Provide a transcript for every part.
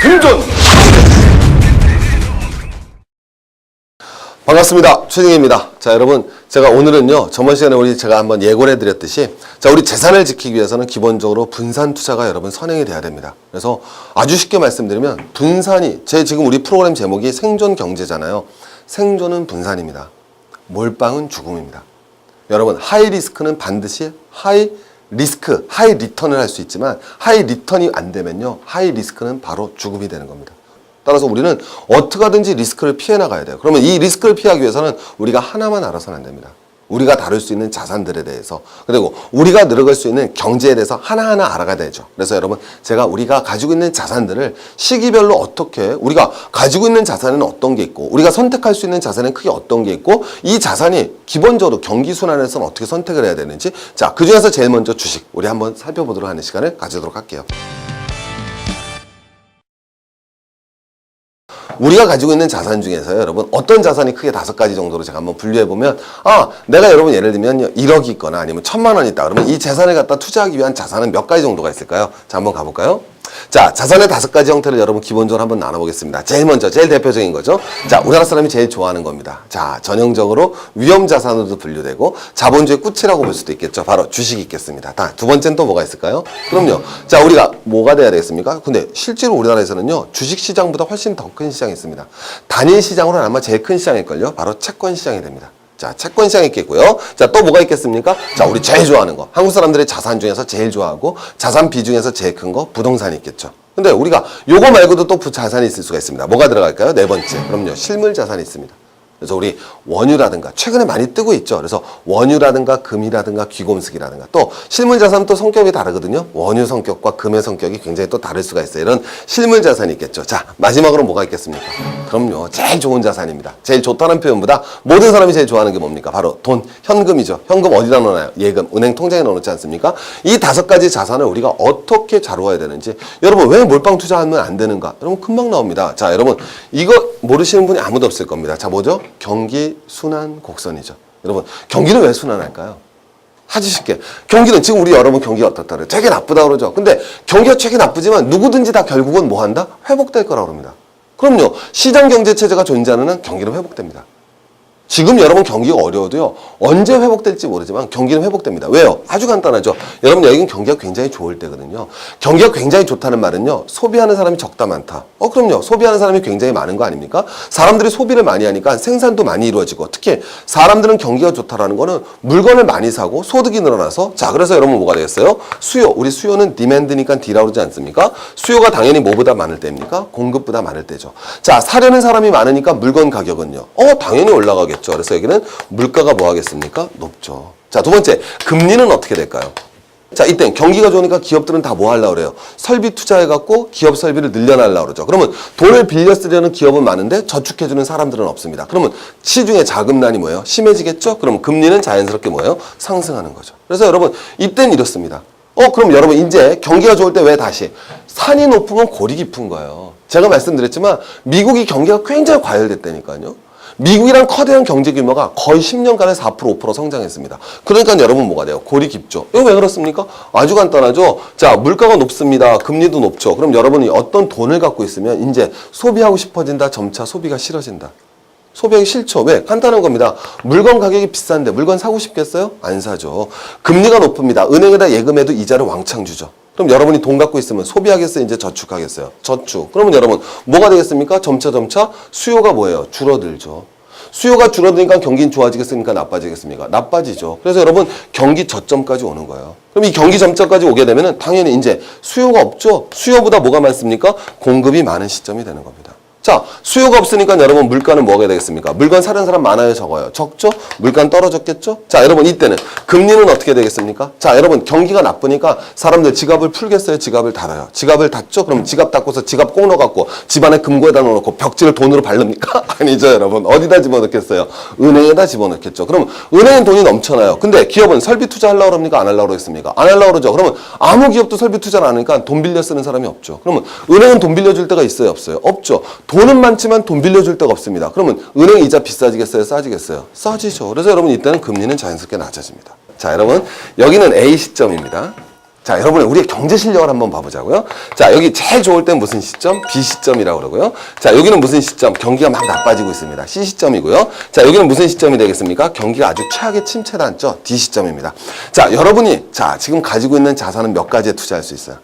금전! 반갑습니다. 최진희입니다. 자, 여러분, 제가 오늘은요, 저번 시간에 제가 한번 예고를 해드렸듯이, 자, 우리 재산을 지키기 위해서는 기본적으로 분산 투자가 여러분 선행이 돼야 됩니다. 그래서 아주 쉽게 말씀드리면, 분산이, 지금 우리 프로그램 제목이 생존 경제잖아요. 생존은 분산입니다. 몰빵은 죽음입니다. 여러분, 하이 리스크는 반드시 하이 리스크, 하이 리턴을 할 수 있지만, 하이 리턴이 안 되면요, 하이 리스크는 바로 죽음이 되는 겁니다. 따라서 우리는 어떻게 하든지 리스크를 피해 나가야 돼요. 그러면 이 리스크를 피하기 위해서는 우리가 하나만 알아서는 안 됩니다. 우리가 다룰 수 있는 자산들에 대해서, 그리고 우리가 늘어갈 수 있는 경제에 대해서 하나하나 알아가야 되죠. 그래서 여러분, 제가 우리가 가지고 있는 자산들을 시기별로 어떻게, 우리가 가지고 있는 자산은 어떤 게 있고, 우리가 선택할 수 있는 자산은 크게 어떤 게 있고, 이 자산이 기본적으로 경기순환에서는 어떻게 선택을 해야 되는지, 자, 그 중에서 제일 먼저 주식, 우리 한번 살펴보도록 하는 시간을 가지도록 할게요. 우리가 가지고 있는 자산 중에서요, 여러분, 어떤 자산이 크게 5가지 정도로 제가 한번 분류해보면, 내가 여러분 예를 들면 1억이 있거나 아니면 1000만 원이 있다. 그러면 이 재산을 갖다 투자하기 위한 자산은 몇 가지 정도가 있을까요? 자, 한번 가볼까요? 자, 자산의 5가지 형태를 여러분 기본적으로 한번 나눠보겠습니다. 제일 먼저, 제일 대표적인 거죠. 자, 우리나라 사람이 제일 좋아하는 겁니다. 자, 전형적으로 위험자산으로도 분류되고 자본주의 꽃이라고 볼 수도 있겠죠. 바로 주식이 있겠습니다. 두 번째는 또 뭐가 있을까요? 그럼요. 자, 우리가 뭐가 돼야 되겠습니까? 근데 실제로 우리나라에서는요, 주식시장보다 훨씬 더 큰 시장이 있습니다. 단일 시장으로는 아마 제일 큰 시장일걸요. 바로 채권 시장이 됩니다. 자, 채권 시장이 있겠고요. 자, 또 뭐가 있겠습니까? 자, 우리 제일 좋아하는 거. 한국 사람들의 자산 중에서 제일 좋아하고 자산 비중에서 제일 큰 거 부동산이 있겠죠. 근데 우리가 요거 말고도 또 자산이 있을 수가 있습니다. 뭐가 들어갈까요? 네 번째. 그럼요. 실물 자산이 있습니다. 그래서 우리 원유라든가 최근에 많이 뜨고 있죠. 그래서 원유라든가 금이라든가 귀금속이라든가 또 실물 자산은 또 성격이 다르거든요. 원유 성격과 금의 성격이 굉장히 또 다를 수가 있어요. 이런 실물 자산이 있겠죠. 자, 마지막으로 뭐가 있겠습니까? 그럼요. 제일 좋은 자산입니다. 제일 좋다는 표현보다 모든 사람이 제일 좋아하는 게 뭡니까? 바로 돈, 현금이죠. 현금 어디다 넣어놔요? 예금, 은행 통장에 넣어놓지 않습니까? 이 5가지 자산을 우리가 어떻게 다루어야 되는지, 여러분 왜 몰빵 투자하면 안 되는가? 여러분 금방 나옵니다. 자, 여러분 이거 모르시는 분이 아무도 없을 겁니다. 자, 뭐죠? 경기 순환 곡선이죠. 여러분, 경기는 왜 순환할까요? 아주 쉽게. 경기는 지금 우리 여러분 경기가 어떻다 그래요? 되게 나쁘다 그러죠. 근데 경기가 되게 나쁘지만 누구든지 다 결국은 뭐 한다? 회복될 거라고 합니다. 그럼요. 시장 경제 체제가 존재하는 한 경기는 회복됩니다. 지금 여러분 경기가 어려워도요, 언제 회복될지 모르지만 경기는 회복됩니다. 왜요? 아주 간단하죠. 여러분, 여기는 경기가 굉장히 좋을 때거든요. 경기가 굉장히 좋다는 말은요, 소비하는 사람이 적다 많다. 그럼요. 소비하는 사람이 굉장히 많은 거 아닙니까? 사람들이 소비를 많이 하니까 생산도 많이 이루어지고, 특히 사람들은 경기가 좋다라는 거는 물건을 많이 사고 소득이 늘어나서, 자, 그래서 여러분 뭐가 되겠어요? 수요. 우리 수요는 디맨드니까 D라고 그러지 않습니까? 수요가 당연히 뭐보다 많을 때입니까? 공급보다 많을 때죠. 자, 사려는 사람이 많으니까 물건 가격은요, 당연히 올라가겠죠. 그래서 여기는 물가가 뭐 하겠습니까? 높죠. 자, 두 번째, 금리는 어떻게 될까요? 자, 이때 경기가 좋으니까 기업들은 다 뭐 하려고 그래요? 설비 투자해갖고 기업 설비를 늘려나려고 그러죠. 그러면 돈을 빌려 쓰려는 기업은 많은데 저축해주는 사람들은 없습니다. 그러면 시중에 자금난이 뭐예요? 심해지겠죠? 그럼 금리는 자연스럽게 뭐예요? 상승하는 거죠. 그래서 여러분, 이때는 이렇습니다. 그럼 여러분, 이제 경기가 좋을 때 왜 다시? 산이 높으면 골이 깊은 거예요. 제가 말씀드렸지만 미국이 경기가 굉장히 과열됐다니까요. 미국이란 커다란 경제 규모가 거의 10년간에 4%, 5% 성장했습니다. 그러니까 여러분 뭐가 돼요? 골이 깊죠. 이거 왜 그렇습니까? 아주 간단하죠. 자, 물가가 높습니다. 금리도 높죠. 그럼 여러분이 어떤 돈을 갖고 있으면 이제 소비하고 싶어진다. 점차 소비가 싫어진다. 소비하기 싫죠. 왜? 간단한 겁니다. 물건 가격이 비싼데 물건 사고 싶겠어요? 안 사죠. 금리가 높습니다. 은행에다 예금해도 이자를 왕창 주죠. 그럼 여러분이 돈 갖고 있으면 소비하겠어요? 이제 저축하겠어요? 저축. 그러면 여러분 뭐가 되겠습니까? 점차 수요가 뭐예요? 줄어들죠. 수요가 줄어드니까 경기는 좋아지겠습니까? 나빠지겠습니까? 나빠지죠. 그래서 여러분 경기 저점까지 오는 거예요. 그럼 이 경기 저점까지 오게 되면은 당연히 이제 수요가 없죠. 수요보다 뭐가 많습니까? 공급이 많은 시점이 되는 겁니다. 자, 수요가 없으니까 여러분 물가는 뭐가 되겠습니까? 물건 사는 사람 많아요, 적어요? 적죠? 물가는 떨어졌겠죠? 자, 여러분 이때는 금리는 어떻게 되겠습니까? 자, 여러분 경기가 나쁘니까 사람들 지갑을 풀겠어요? 지갑을 닫아요? 지갑을 닫죠? 그럼 지갑 닫고서 지갑 꼭 넣어갖고 집안에 금고에다 넣어놓고 벽지를 돈으로 바릅니까? 아니죠, 여러분. 어디다 집어넣겠어요? 은행에다 집어넣겠죠. 그럼 은행은 돈이 넘쳐나요. 근데 기업은 설비 투자하려고 그럽니까? 안 하려고 그러겠습니까? 안 하려고 그러죠. 그러면 아무 기업도 설비 투자를 안 하니까 돈 빌려 쓰는 사람이 없죠. 그러면 은행은 돈 빌려줄 때가 있어요? 없어요? 없죠. 돈은 많지만 돈 빌려줄 데가 없습니다. 그러면 은행 이자 비싸지겠어요? 싸지겠어요? 싸지죠. 그래서 여러분 이때는 금리는 자연스럽게 낮아집니다. 자, 여러분 여기는 A 시점입니다. 자, 여러분, 우리의 경제 실력을 한번 봐보자고요. 자, 여기 제일 좋을 땐 무슨 시점? B 시점이라고 그러고요. 자, 여기는 무슨 시점? 경기가 막 나빠지고 있습니다. C 시점이고요. 자, 여기는 무슨 시점이 되겠습니까? 경기가 아주 최악의 침체단죠. D 시점입니다. 자, 여러분이, 자, 지금 가지고 있는 자산은 몇 가지에 투자할 수 있어요?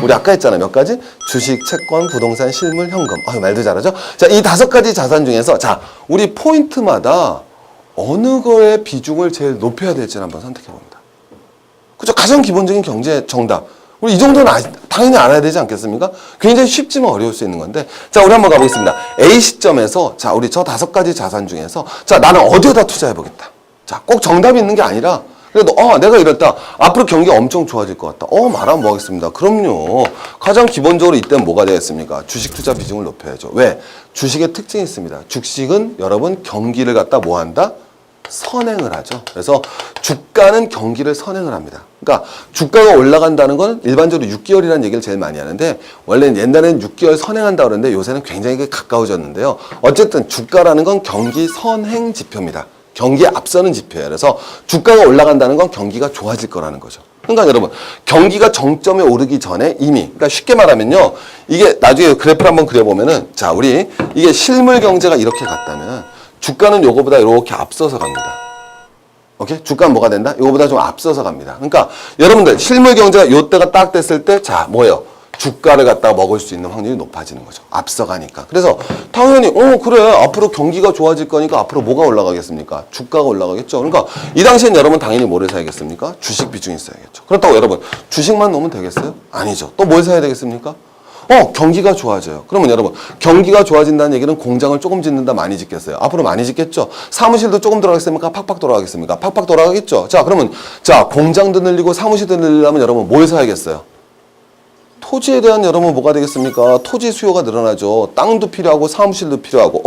우리 아까 했잖아요. 몇 가지? 주식, 채권, 부동산, 실물, 현금. 말도 잘하죠? 자, 이 5가지 자산 중에서, 자, 우리 포인트마다 어느 거의 비중을 제일 높여야 될지를 한번 선택해 봅니다. 그죠? 가장 기본적인 경제 정답. 우리 이 정도는 당연히 알아야 되지 않겠습니까? 굉장히 쉽지만 어려울 수 있는 건데. 자, 우리 한번 가보겠습니다. A 시점에서, 자, 우리 저 5가지 자산 중에서, 자, 나는 어디에다 투자해보겠다. 자, 꼭 정답이 있는 게 아니라, 그래도, 내가 이랬다. 앞으로 경기가 엄청 좋아질 것 같다. 말하면 뭐 하겠습니다. 그럼요. 가장 기본적으로 이때는 뭐가 되겠습니까? 주식 투자 비중을 높여야죠. 왜? 주식의 특징이 있습니다. 주식은 여러분 경기를 갖다 뭐 한다? 선행을 하죠. 그래서 주가는 경기를 선행을 합니다. 그러니까 주가가 올라간다는 건 일반적으로 6개월이라는 얘기를 제일 많이 하는데 원래는 옛날에는 6개월 선행한다 그러는데 요새는 굉장히 가까워졌는데요. 어쨌든 주가라는 건 경기 선행 지표입니다. 경기에 앞서는 지표예요. 그래서 주가가 올라간다는 건 경기가 좋아질 거라는 거죠. 그러니까 여러분 경기가 정점에 오르기 전에 이미 그러니까 쉽게 말하면요. 이게 나중에 그래프를 한번 그려보면은 자 우리 이게 실물 경제가 이렇게 갔다면 주가는 요거보다 이렇게 앞서서 갑니다. 오케이? 주가는 뭐가 된다? 요거보다 좀 앞서서 갑니다. 그러니까 여러분들 실물 경제가 요때가 딱 됐을 때 자 뭐예요? 주가를 갖다가 먹을 수 있는 확률이 높아지는 거죠. 앞서가니까. 그래서 당연히 그래 앞으로 경기가 좋아질 거니까 앞으로 뭐가 올라가겠습니까? 주가가 올라가겠죠. 그러니까 이 당시엔 여러분 당연히 뭐를 사야겠습니까? 주식 비중이 있어야겠죠. 그렇다고 여러분 주식만 놓으면 되겠어요? 아니죠. 또 뭘 사야 되겠습니까? 경기가 좋아져요. 그러면 여러분 경기가 좋아진다는 얘기는 공장을 조금 짓는다 많이 짓겠어요? 앞으로 많이 짓겠죠. 사무실도 조금 들어가겠습니까? 팍팍 돌아가겠습니까? 팍팍 돌아가겠죠. 자 그러면 자 공장도 늘리고 사무실도 늘리려면 여러분 뭘 사야겠어요? 토지에 대한 여러분 뭐가 되겠습니까? 토지 수요가 늘어나죠. 땅도 필요하고 사무실도 필요하고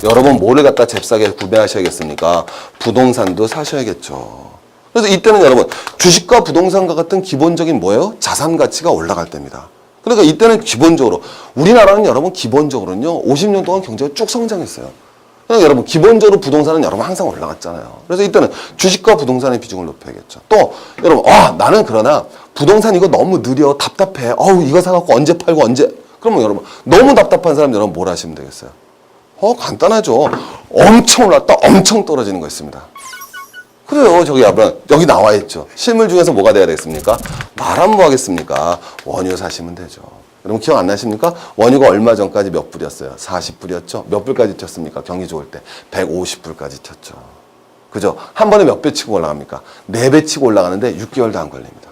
여러분 뭐를 갖다 잽싸게 구매하셔야겠습니까? 부동산도 사셔야겠죠. 그래서 이때는 여러분 주식과 부동산과 같은 기본적인 뭐예요? 자산 가치가 올라갈 때입니다. 그러니까 이때는 기본적으로 우리나라는 여러분 기본적으로는요 50년 동안 경제가 쭉 성장했어요. 그러니까 여러분 기본적으로 부동산은 여러분 항상 올라갔잖아요. 그래서 이때는 주식과 부동산의 비중을 높여야겠죠. 또 여러분 나는 그러나 부동산 이거 너무 느려 답답해. 이거 사갖고 언제 팔고 언제 그러면 여러분 너무 답답한 사람 여러분 뭘 하시면 되겠어요? 간단하죠. 엄청 올랐다 엄청 떨어지는 거 있습니다. 그래요. 여기 나와 있죠. 실물 중에서 뭐가 돼야 되겠습니까? 말하면 뭐 하겠습니까? 원유 사시면 되죠. 여러분 기억 안 나십니까? 원유가 얼마 전까지 몇 불이었어요? 40불이었죠. 몇 불까지 튀었습니까? 경기 좋을 때 150불까지 튀었죠. 그죠? 한 번에 몇 배 치고 올라갑니까? 4배 치고 올라가는데 6개월도 안 걸립니다.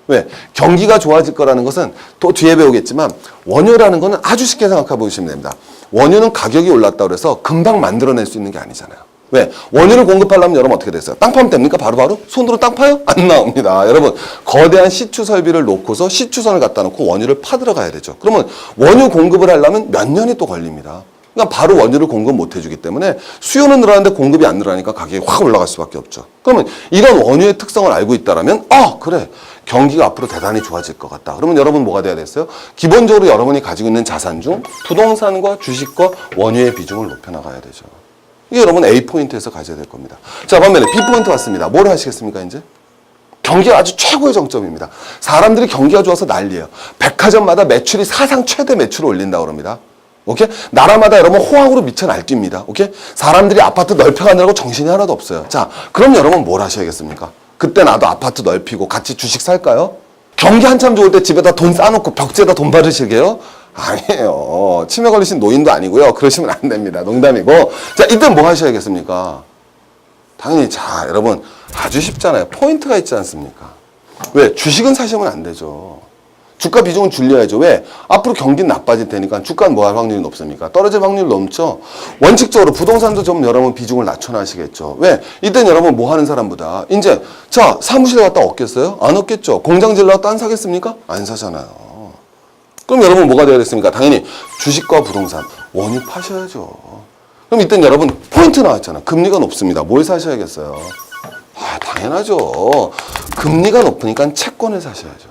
왜? 경기가 좋아질 거라는 것은 또 뒤에 배우겠지만 원유라는 거는 아주 쉽게 생각해 보시면 됩니다. 원유는 가격이 올랐다고 그래서 금방 만들어낼 수 있는 게 아니잖아요. 왜? 원유를 공급하려면 여러분 어떻게 됐어요? 땅 파면 됩니까? 바로바로? 손으로 땅 파요? 안 나옵니다. 여러분 거대한 시추 설비를 놓고서 시추선을 갖다 놓고 원유를 파들어 가야 되죠. 그러면 원유 공급을 하려면 몇 년이 또 걸립니다. 그러니까 바로 원유를 공급 못 해주기 때문에 수요는 늘어나는데 공급이 안 늘어나니까 가격이 확 올라갈 수밖에 없죠. 그러면 이런 원유의 특성을 알고 있다라면 그래 경기가 앞으로 대단히 좋아질 것 같다. 그러면 여러분 뭐가 돼야 됐어요? 기본적으로 여러분이 가지고 있는 자산 중 부동산과 주식과 원유의 비중을 높여나가야 되죠. 이게 여러분 A 포인트에서 가져야 될 겁니다. 자, 반면에 B 포인트 왔습니다. 뭘 하시겠습니까, 이제? 경기가 아주 최고의 정점입니다. 사람들이 경기가 좋아서 난리예요. 백화점마다 매출이 사상 최대 매출을 올린다고 그럽니다. 오케이? 나라마다 여러분 호황으로 미쳐 날뜁니다. 오케이? 사람들이 아파트 넓혀가느라고 정신이 하나도 없어요. 자, 그럼 여러분 뭘 하셔야겠습니까? 그때 나도 아파트 넓히고 같이 주식 살까요? 경기 한참 좋을 때 집에다 돈 쌓아놓고 벽지에다 돈 바르시게요? 아니에요. 치매 걸리신 노인도 아니고요. 그러시면 안 됩니다. 농담이고. 자, 이때 뭐 하셔야겠습니까? 당연히 자, 여러분 아주 쉽잖아요. 포인트가 있지 않습니까? 왜? 주식은 사시면 안 되죠. 주가 비중은 줄여야죠. 왜? 앞으로 경기는 나빠질 테니까 주가는 뭐 할 확률이 높습니까? 떨어질 확률이 높죠. 원칙적으로 부동산도 좀 여러분 비중을 낮춰놔시겠죠. 왜? 이땐 여러분 뭐 하는 사람보다 이제 자 사무실에 갔다 얻겠어요? 안 얻겠죠. 공장 질러서 딴 사겠습니까? 안 사잖아요. 그럼 여러분 뭐가 되어야 됐습니까? 당연히 주식과 부동산, 원유 파셔야죠. 그럼 이땐 여러분 포인트 나왔잖아. 금리가 높습니다. 뭘 사셔야겠어요? 당연하죠. 금리가 높으니까 채권을 사셔야죠.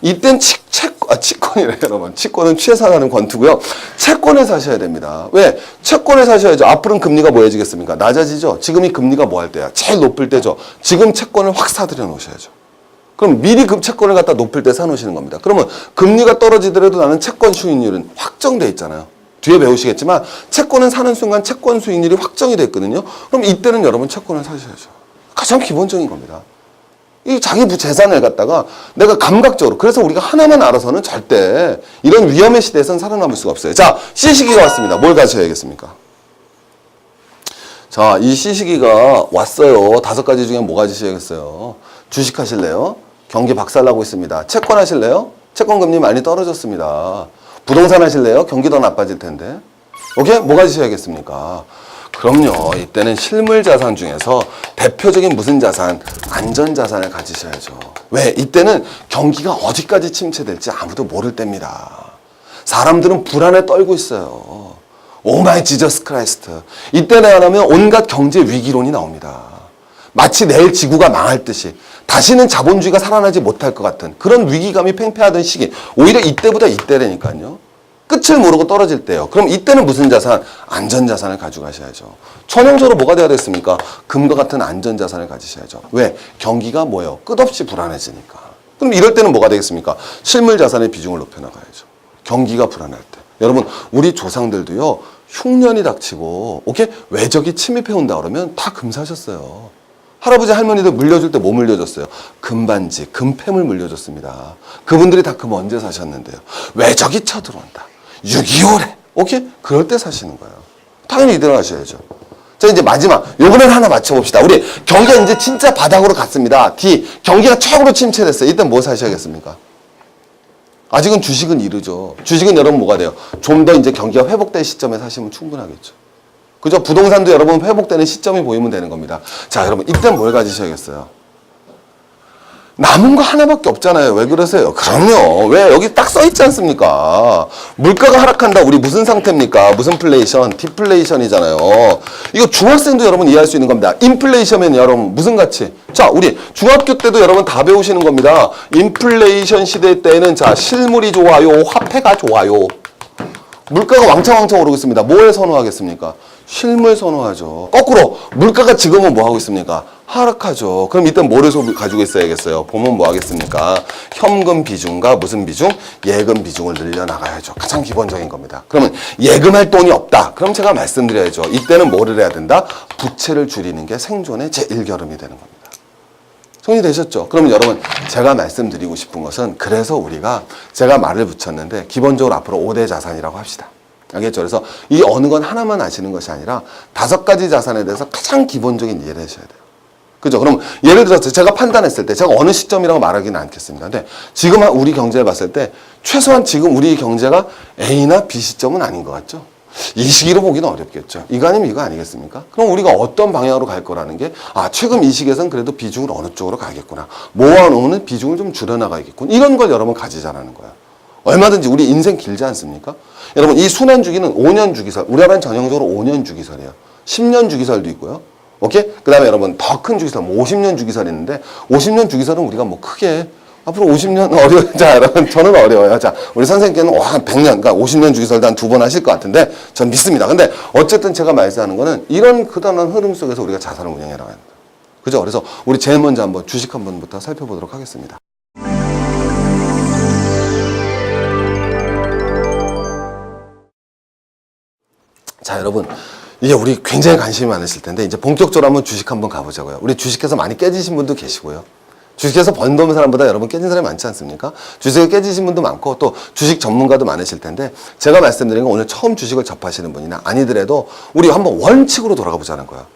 이땐 채권이래 여러분. 채권은 취해산하는 권투고요. 채권을 사셔야 됩니다. 왜? 채권을 사셔야죠. 앞으로는 금리가 뭐 해지겠습니까? 낮아지죠. 지금이 금리가 뭐 할 때야? 제일 높을 때죠. 지금 채권을 확 사들여 놓으셔야죠. 그럼 미리 그 채권을 갖다 높일 때 사놓으시는 겁니다. 그러면 금리가 떨어지더라도 나는 채권 수익률은 확정돼 있잖아요. 뒤에 배우시겠지만 채권은 사는 순간 채권 수익률이 확정이 됐거든요. 그럼 이때는 여러분 채권을 사셔야죠. 가장 기본적인 겁니다. 이 자기 재산을 갖다가 내가 감각적으로, 그래서 우리가 하나만 알아서는 절대 이런 위험의 시대에서는 살아남을 수가 없어요. 자, C시기가 왔습니다. 뭘 가셔야겠습니까? 자, 이 C시기가 왔어요. 5가지 중에 뭐 가지셔야겠어요? 주식 하실래요? 경기 박살나고 있습니다. 채권 하실래요? 채권 금리 많이 떨어졌습니다. 부동산 하실래요? 경기 더 나빠질 텐데. 오케이? 뭐 가지셔야겠습니까? 그럼요. 이때는 실물 자산 중에서 대표적인 무슨 자산? 안전 자산을 가지셔야죠. 왜? 이때는 경기가 어디까지 침체될지 아무도 모를 때입니다. 사람들은 불안에 떨고 있어요. 오 마이 지저스 크라이스트. 이때는 안 하면 온갖 경제 위기론이 나옵니다. 마치 내일 지구가 망할 듯이 다시는 자본주의가 살아나지 못할 것 같은 그런 위기감이 팽배하던 시기. 오히려 이때보다 이때라니까요. 끝을 모르고 떨어질 때요. 그럼 이때는 무슨 자산? 안전자산을 가져가셔야죠. 전형적으로 뭐가 돼야 됐습니까? 금과 같은 안전자산을 가지셔야죠. 왜? 경기가 뭐예요? 끝없이 불안해지니까. 그럼 이럴 때는 뭐가 되겠습니까? 실물자산의 비중을 높여나가야죠. 경기가 불안할 때. 여러분, 우리 조상들도요, 흉년이 닥치고, 오케이? 외적이 침입해온다 그러면 다 금사셨어요. 할아버지 할머니도 물려줄 때 뭐 물려줬어요? 금반지, 금패물 물려줬습니다. 그분들이 다 금 언제 사셨는데요? 외적이 쳐들어온다. 6.25래. 오케이? 그럴 때 사시는 거예요. 당연히 이대로 하셔야죠. 자, 이제 마지막. 요번엔 하나 맞춰봅시다. 우리 경기가 이제 진짜 바닥으로 갔습니다. D. 경기가 최고로 침체됐어요. 이때 뭐 사셔야겠습니까? 아직은 주식은 이르죠. 주식은 여러분 뭐가 돼요? 좀 더 이제 경기가 회복될 시점에 사시면 충분하겠죠. 그죠? 부동산도 여러분 회복되는 시점이 보이면 되는 겁니다. 자, 여러분, 이때 뭘 가지셔야겠어요? 남은 거 하나밖에 없잖아요. 왜 그러세요? 그럼요. 왜? 여기 딱 써있지 않습니까? 물가가 하락한다. 우리 무슨 상태입니까? 무슨 플레이션? 디플레이션이잖아요. 이거 중학생도 여러분 이해할 수 있는 겁니다. 인플레이션은 여러분 무슨 가치? 자, 우리 중학교 때도 여러분 다 배우시는 겁니다. 인플레이션 시대 때는 자, 실물이 좋아요. 화폐가 좋아요. 물가가 왕창왕창 오르고 있습니다. 뭘 선호하겠습니까? 실물 선호하죠. 거꾸로 물가가 지금은 뭐 하고 있습니까? 하락하죠. 그럼 이때 뭐를 가지고 있어야겠어요? 보면 뭐 하겠습니까? 현금 비중과 무슨 비중? 예금 비중을 늘려나가야죠. 가장 기본적인 겁니다. 그러면 예금할 돈이 없다. 그럼 제가 말씀드려야죠. 이때는 뭐를 해야 된다? 부채를 줄이는 게 생존의 제1결함이 되는 겁니다. 정리되셨죠? 그러면 여러분, 제가 말씀드리고 싶은 것은, 그래서 우리가 제가 말을 붙였는데 기본적으로 앞으로 5대 자산이라고 합시다. 알겠죠? 그래서 이 어느 건 하나만 아시는 것이 아니라 5가지 자산에 대해서 가장 기본적인 이해를 하셔야 돼요. 그죠? 그럼 예를 들어서 제가 판단했을 때, 제가 어느 시점이라고 말하기는 않겠습니다. 근데 지금 우리 경제를 봤을 때 최소한 지금 우리 경제가 A나 B 시점은 아닌 것 같죠? 이 시기로 보기는 어렵겠죠. 이거 아니면 이거 아니겠습니까? 그럼 우리가 어떤 방향으로 갈 거라는 게, 아, 최근 이 시기에서는 그래도 비중을 어느 쪽으로 가겠구나. 모아놓으면 비중을 좀 줄여나가겠구나. 이런 걸 여러분 가지자라는 거예요. 얼마든지 우리 인생 길지 않습니까? 여러분, 이 순환 주기는 5년 주기설. 우리나라는 전형적으로 5년 주기설이에요. 10년 주기설도 있고요. 오케이? 그 다음에 여러분, 더 큰 주기설, 50년 주기설이 있는데, 50년 주기설은 우리가 뭐 크게 앞으로 50년 어려워요. 자, 여러분, 저는 어려워요. 자, 우리 선생님께는 한 100년, 그러니까 50년 주기설도 한 2번 하실 것 같은데, 전 믿습니다. 근데 어쨌든 제가 말씀하는 거는 이런 그다음한 흐름 속에서 우리가 자산을 운영해 나가야 합니다. 그죠? 그래서 우리 제일 먼저 한번 주식 한번부터 살펴보도록 하겠습니다. 자, 여러분. 이게 우리 굉장히 관심이 많으실 텐데, 이제 본격적으로 한번 주식 한번 가보자고요. 우리 주식해서 많이 깨지신 분도 계시고요. 주식에서 번 돈 사람보다 여러분 깨진 사람이 많지 않습니까? 주식에 깨지신 분도 많고 또 주식 전문가도 많으실 텐데, 제가 말씀드린 건 오늘 처음 주식을 접하시는 분이나 아니더라도 우리 한번 원칙으로 돌아가 보자는 거야.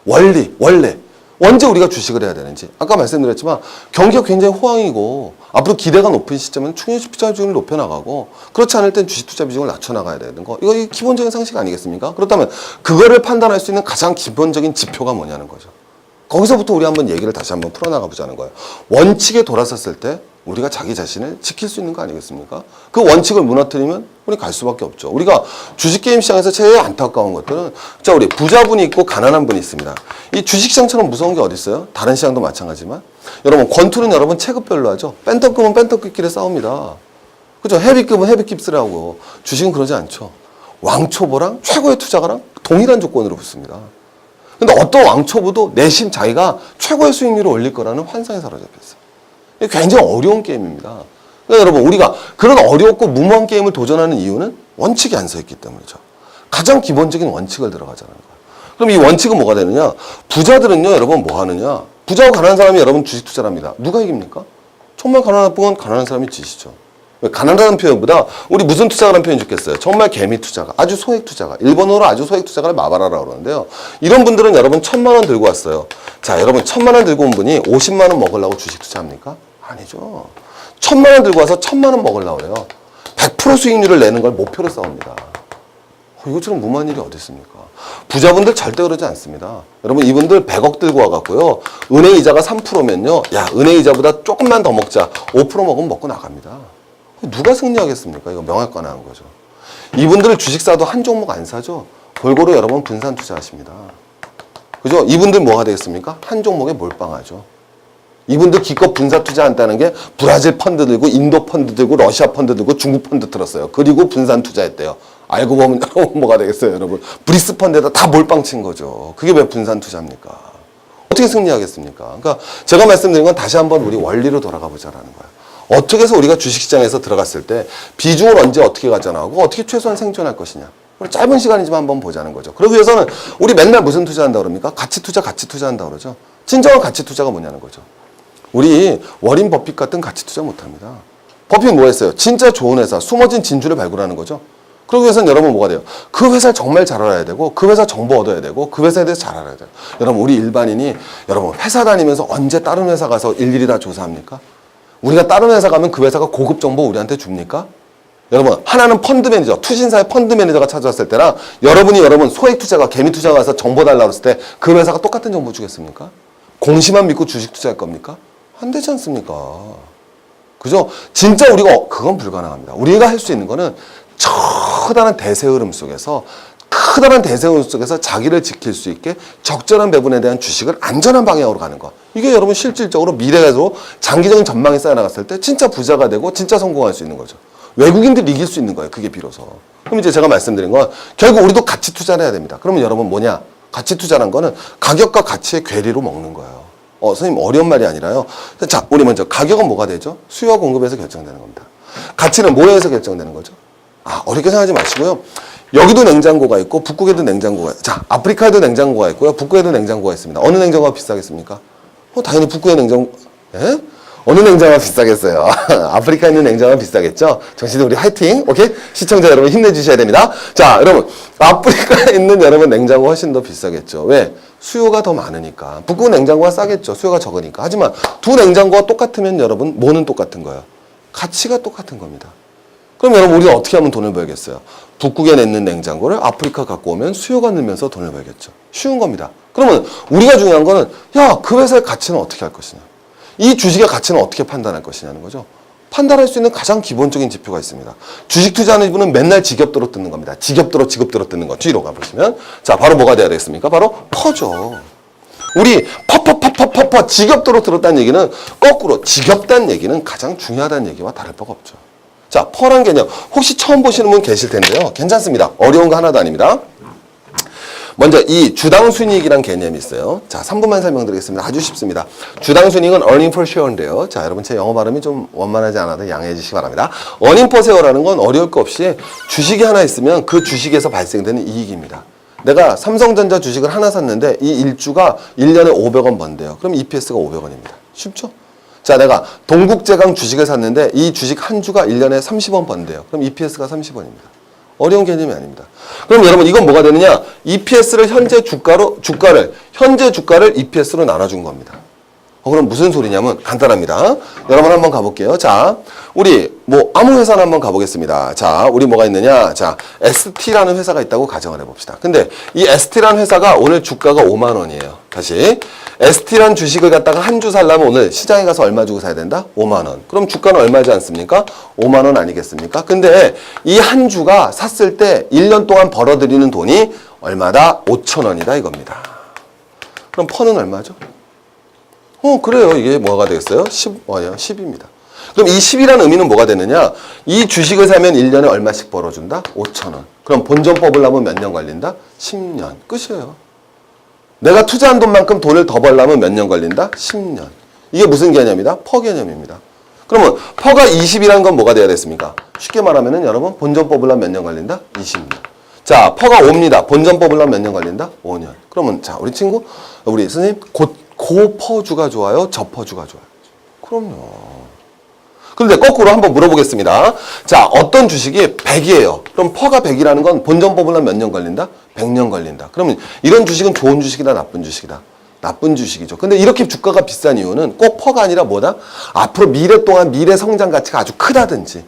원래. 언제 우리가 주식을 해야 되는지. 아까 말씀드렸지만 경기가 굉장히 호황이고 앞으로 기대가 높은 시점에는 충분히 투자 비중을 높여나가고, 그렇지 않을 땐 주식 투자 비중을 낮춰나가야 되는 거. 이거 기본적인 상식 아니겠습니까? 그렇다면 그거를 판단할 수 있는 가장 기본적인 지표가 뭐냐는 거죠. 거기서부터 우리 한번 얘기를 다시 한번 풀어나가 보자는 거예요. 원칙에 돌아섰을 때 우리가 자기 자신을 지킬 수 있는 거 아니겠습니까? 그 원칙을 무너뜨리면 우리 갈 수밖에 없죠. 우리가 주식게임 시장에서 제일 안타까운 것들은, 자, 우리 부자분이 있고 가난한 분이 있습니다. 이 주식시장처럼 무서운 게 어디 있어요? 다른 시장도 마찬가지지만. 여러분, 권투는 여러분 체급별로 하죠. 뺀떡급은 뺀떡급끼리 싸웁니다. 그죠? 헤비급은 헤비깁스를 하고, 주식은 그러지 않죠. 왕초보랑 최고의 투자가랑 동일한 조건으로 붙습니다. 근데 어떤 왕초보도 내심 자기가 최고의 수익률을 올릴 거라는 환상에 사로잡혔어요. 이게 굉장히 어려운 게임입니다. 그러니까 여러분 우리가 그런 어렵고 무모한 게임을 도전하는 이유는 원칙이 안 서 있기 때문이죠. 가장 기본적인 원칙을 들어가자는 거예요. 그럼 이 원칙은 뭐가 되느냐? 부자들은요, 여러분 뭐 하느냐? 부자고 가난한 사람이 여러분 주식 투자를 합니다. 누가 이깁니까? 정말 가난한 건 가난한 사람이 지시죠. 가난하다는 표현보다 우리 무슨 투자라는 표현이 좋겠어요? 정말 개미 투자가, 아주 소액 투자가, 일본어로 아주 소액 투자가를 마바라라고 그러는데요. 이런 분들은 여러분 1,000만 원 들고 왔어요. 자, 여러분 1,000만 원 들고 온 분이 50만 원 먹으려고 주식 투자합니까? 아니죠. 1,000만 원 들고 와서 1,000만 원 먹으려고 그래요. 100% 수익률을 내는 걸 목표로 싸웁니다. 이것처럼 무모한 일이 어디 있습니까? 부자분들 절대 그러지 않습니다. 여러분 이분들 100억 들고 와갖고요. 은행 이자가 3%면요. 야, 은행 이자보다 조금만 더 먹자. 5% 먹으면 먹고 나갑니다. 누가 승리하겠습니까? 이거 명확관화한 거죠. 이분들 주식 사도 한 종목 안 사죠. 골고루 여러분 분산 투자하십니다. 그죠? 이분들 뭐가 되겠습니까? 한 종목에 몰빵하죠. 이분들 기껏 분산 투자한다는 게 브라질 펀드 들고 인도 펀드 들고 러시아 펀드 들고 중국 펀드 들었어요. 그리고 분산 투자했대요. 알고 보면 뭐가 되겠어요, 여러분? 브리스 펀드에다 다 몰빵 친 거죠. 그게 왜 분산 투자입니까? 어떻게 승리하겠습니까? 그러니까 제가 말씀드린 건 다시 한번 우리 원리로 돌아가 보자라는 거예요. 어떻게 해서 우리가 주식시장에서 들어갔을 때 비중을 언제 어떻게 가져나가고 어떻게 최소한 생존할 것이냐. 짧은 시간이지만 한번 보자는 거죠. 그러기 위해서는 우리 맨날 무슨 투자한다고 그럽니까? 가치 투자한다고 그러죠. 진정한 가치 투자가 뭐냐는 거죠. 우리 워린 버핏 같은 가치 투자 못합니다. 버핏 뭐 했어요? 진짜 좋은 회사, 숨어진 진주를 발굴하는 거죠. 그러기 위해서는 여러분 뭐가 돼요? 그 회사를 정말 잘 알아야 되고 그 회사 정보 얻어야 되고 그 회사에 대해서 잘 알아야 돼요. 여러분 우리 일반인이 여러분 회사 다니면서 언제 다른 회사 가서 일일이 다 조사합니까? 우리가 다른 회사 가면 그 회사가 고급 정보 우리한테 줍니까? 여러분 하나는 펀드 매니저, 투신사의 펀드 매니저가 찾아왔을 때랑 여러분 소액 투자가 개미 투자가 와서 정보 달라고 했을 때 그 회사가 똑같은 정보 주겠습니까? 공시만 믿고 주식 투자할 겁니까? 안 되지 않습니까? 그죠? 진짜 우리가 그건 불가능합니다. 우리가 할 수 있는 거는 커다란 대세 흐름 속에서 자기를 지킬 수 있게 적절한 배분에 대한 주식을 안전한 방향으로 가는 거. 이게 여러분 실질적으로 미래에서 장기적인 전망이 쌓여나갔을 때 진짜 부자가 되고 진짜 성공할 수 있는 거죠. 외국인들이 이길 수 있는 거예요. 그게 비로소. 그럼 이제 제가 말씀드린 건 결국 우리도 가치 투자를 해야 됩니다. 그러면 여러분 뭐냐? 가치 투자란 거는 가격과 가치의 괴리로 먹는 거예요. 선생님 어려운 말이 아니라요. 자, 우리 먼저 가격은 뭐가 되죠? 수요와 공급에서 결정되는 겁니다. 가치는 뭐에서 결정되는 거죠? 어렵게 생각하지 마시고요. 여기도 냉장고가 있고 북극에도 냉장고가 있고 자, 아프리카에도 냉장고가 있고요. 북극에도 냉장고가 있습니다. 어느 냉장고가 비싸겠습니까? 당연히 북극의 냉장고. 예? 어느 냉장고가 비싸겠어요? 아프리카에 있는 냉장고가 비싸겠죠? 정신이 우리 화이팅! 오케이? 시청자 여러분 힘내주셔야 됩니다. 자, 여러분 아프리카에 있는 여러분 냉장고 훨씬 더 비싸겠죠. 왜? 수요가 더 많으니까. 북극 냉장고가 싸겠죠. 수요가 적으니까. 하지만 두 냉장고가 똑같으면 여러분 뭐는 똑같은 거예요? 가치가 똑같은 겁니다. 그럼 여러분 우리가 어떻게 하면 돈을 벌겠어요? 북극에 있는 냉장고를 아프리카 갖고 오면 수요가 늘면서 돈을 벌겠죠. 쉬운 겁니다. 그러면 우리가 중요한 거는 그 회사의 가치는 어떻게 할 것이냐. 이 주식의 가치는 어떻게 판단할 것이냐는 거죠. 판단할 수 있는 가장 기본적인 지표가 있습니다. 주식 투자하는 분은 맨날 지겹도록 듣는 겁니다. 지겹도록 듣는 거. 뒤로 가보시면 자, 바로 뭐가 돼야 되겠습니까? 바로 퍼죠. 우리 퍼 지겹도록 들었다는 얘기는 거꾸로 지겹다는 얘기는 가장 중요하다는 얘기와 다를 바가 없죠. 자, 퍼란 개념 혹시 처음 보시는 분 계실 텐데요. 괜찮습니다. 어려운 거 하나도 아닙니다. 먼저 이 주당 순이익이란 개념이 있어요. 자, 3분만 설명드리겠습니다. 아주 쉽습니다. 주당 순이익은 earning per share인데요. 자, 여러분 제 영어 발음이 좀 원만하지 않아도 양해해 주시기 바랍니다. earning per share라는 건 어려울 거 없이 주식이 하나 있으면 그 주식에서 발생되는 이익입니다. 내가 삼성전자 주식을 하나 샀는데 이 일주가 1년에 500원 번대요. 그럼 EPS가 500원입니다. 쉽죠? 자, 내가 동국제강 주식을 샀는데 이 주식 한 주가 1년에 30원 번대요. 그럼 EPS가 30원입니다. 어려운 개념이 아닙니다. 그럼 여러분 이건 뭐가 되느냐? EPS를 현재 주가를 EPS로 나눠준 겁니다. 그럼 무슨 소리냐면 간단합니다. 여러분 한번 가볼게요. 자, 우리 뭐 아무 회사나 한번 가보겠습니다. 자, 우리 뭐가 있느냐? 자, ST라는 회사가 있다고 가정을 해봅시다. 근데 이 ST라는 회사가 오늘 주가가 5만 원이에요. 다시 ST라는 주식을 갖다가 한 주 살려면 오늘 시장에 가서 얼마 주고 사야 된다? 5만 원. 그럼 주가는 얼마지 않습니까? 5만 원 아니겠습니까? 근데 이 한 주가 샀을 때 1년 동안 벌어들이는 돈이 얼마다? 5천 원이다 이겁니다. 그럼 퍼는 얼마죠? 그래요. 이게 뭐가 되겠어요? 10입니다. 그럼 이 10이라는 의미는 뭐가 되느냐? 이 주식을 사면 1년에 얼마씩 벌어준다? 5천 원. 그럼 본전 뽑으려면 몇 년 걸린다? 10년. 끝이에요. 내가 투자한 돈만큼 돈을 더 벌려면 몇 년 걸린다? 10년. 이게 무슨 개념이다? 퍼 개념입니다. 그러면 퍼가 20이라는 건 뭐가 돼야 됐습니까? 쉽게 말하면은 여러분 본전 뽑으려면 몇 년 걸린다? 20년. 자, 퍼가 5입니다. 본전 뽑으려면 몇 년 걸린다? 5년. 그러면 자, 우리 친구, 우리 선생님, 고퍼주가 좋아요? 저퍼주가 좋아요? 그럼요. 그런데 거꾸로 한번 물어보겠습니다. 자, 어떤 주식이 100이에요. 그럼 퍼가 100이라는 건 본전 뽑으려면 몇 년 걸린다? 100년 걸린다. 그러면 이런 주식은 좋은 주식이다, 나쁜 주식이다? 나쁜 주식이죠. 근데 이렇게 주가가 비싼 이유는 꼭 퍼가 아니라 뭐다? 앞으로 미래 동안 미래 성장 가치가 아주 크다든지.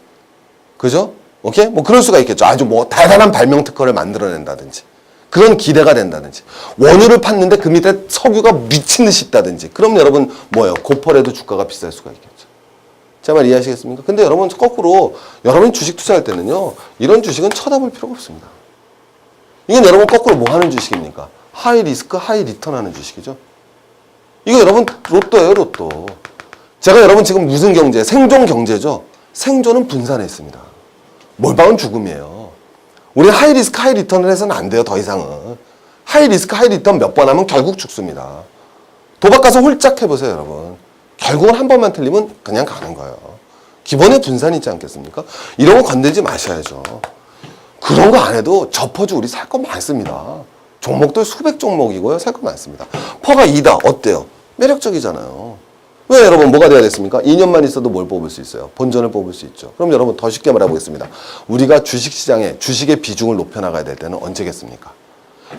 그죠? 오케이? 뭐 그럴 수가 있겠죠. 아주 뭐 대단한 발명 특허를 만들어낸다든지. 그런 기대가 된다든지. 원유를 팠는데 그 밑에 석유가 미친 듯이 있다든지. 그럼 여러분 뭐예요? 고펄에도 주가가 비쌀 수가 있겠죠. 제 말 이해하시겠습니까? 근데 여러분 거꾸로 여러분이 주식 투자할 때는요. 이런 주식은 쳐다볼 필요가 없습니다. 이건 여러분 거꾸로 뭐 하는 주식입니까? 하이 리스크, 하이 리턴 하는 주식이죠. 이거 여러분 로또예요, 로또. 제가 여러분 지금 무슨 경제? 생존 경제죠. 생존은 분산에 있습니다. 몰빵은 죽음이에요. 우리 하이 리스크, 하이 리턴을 해서는 안 돼요, 더 이상은. 하이 리스크, 하이 리턴 몇 번 하면 결국 죽습니다. 도박 가서 홀짝 해보세요, 여러분. 결국은 한 번만 틀리면 그냥 가는 거예요. 기본에 분산이 있지 않겠습니까? 이런 거 건들지 마셔야죠. 그런 거 안 해도 저퍼주 우리 살 거 많습니다. 종목도 수백 종목이고요. 살 거 많습니다. 퍼가 2다. 어때요? 매력적이잖아요. 왜 여러분 뭐가 돼야 됐습니까? 2년만 있어도 뭘 뽑을 수 있어요? 본전을 뽑을 수 있죠. 그럼 여러분 더 쉽게 말해보겠습니다. 우리가 주식시장에 주식의 비중을 높여나가야 될 때는 언제겠습니까?